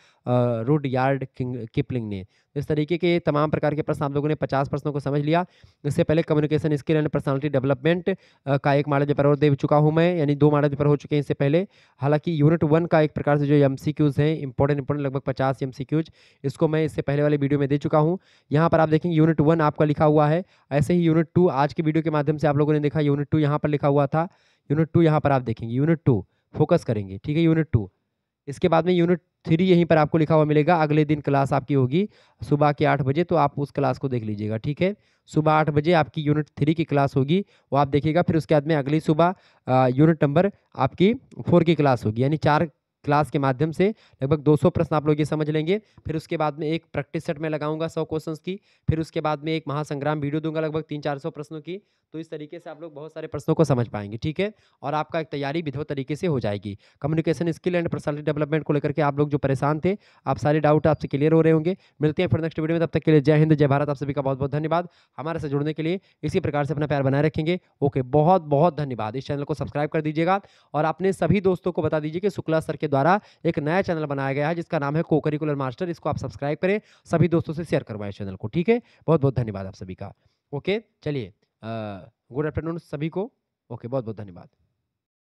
रुडयार्ड किपलिंग ने। इस तरीके के तमाम प्रकार के प्रश्न आप लोगों ने 50 प्रश्नों को समझ लिया। इससे पहले communication skill and personality development का एक मॉडल पेपर और दे चुका हूं मैं, यानी 2 मॉडल पेपर हो चुके हैं इससे पहले। हालांकि यूनिट 1 का एक प्रकार से जो एमसीक्यूज हैं, इंपॉर्टेंट लगभग 50 एमसीक्यूज, इसको मैं इससे पहले वाले वीडियो में दे चुका हूं। यहाँ पर आप देखेंगे यूनिट 1 आपका लिखा हुआ है। ऐसे ही यूनिट 2 आज की वीडियो के माध्यम से आप लोगों ने देखा, यूनिट 2 यहाँ पर लिखा हुआ था। यूनिट 2 यहाँ पर आप देखेंगे, यूनिट 2 फोकस करेंगे, ठीक है, यूनिट 2। इसके बाद में यूनिट 3 यहीं पर आपको लिखा हुआ मिलेगा। अगले दिन क्लास आपकी होगी सुबह के 8 बजे, तो आप उस क्लास को देख लीजिएगा, ठीक है। सुबह 8 बजे आपकी यूनिट 3 की क्लास होगी, वो आप देखिएगा। फिर उसके बाद में अगली सुबह यूनिट नंबर आपकी 4 की क्लास होगी, यानी 4 क्लास के माध्यम से लगभग 200 प्रश्न आप लोग ये समझ लेंगे। फिर उसके बाद में एक प्रैक्टिस सेट में लगाऊंगा 100 क्वेश्चंस की। फिर उसके बाद में एक महासंग्राम वीडियो दूंगा लगभग 300-400 प्रश्नों की। तो इस तरीके से आप लोग बहुत सारे प्रश्नों को समझ पाएंगे, ठीक है। और आपका एक तैयारी विधिवत तरीके से हो जाएगी। Communication skill and personality development को लेकर के आप लोग जो परेशान थे, आप सारे डाउट आपसे क्लियर हो रहे होंगे। मिलते हैं फिर नेक्स्ट वीडियो में, तब तक के लिए जय हिंद, जय भारत। आप सभी का बहुत बहुत धन्यवाद हमारे से जुड़ने के लिए। इसी प्रकार से अपना प्यार बनाए रखेंगे। ओके, बहुत बहुत धन्यवाद। इस चैनल को सब्सक्राइब कर दीजिएगा और अपने सभी दोस्तों को बता दीजिए कि शुक्ला सर के द्वारा एक नया चैनल बनाया गया है जिसका नाम है को करिकुलर मास्टर। इसको आप सब्सक्राइब करें, सभी दोस्तों से शेयर करवाएं चैनल को, ठीक है। बहुत बहुत धन्यवाद आप सभी का। ओके, चलिए, गुड आफ्टरनून सभी को। ओके, बहुत बहुत धन्यवाद।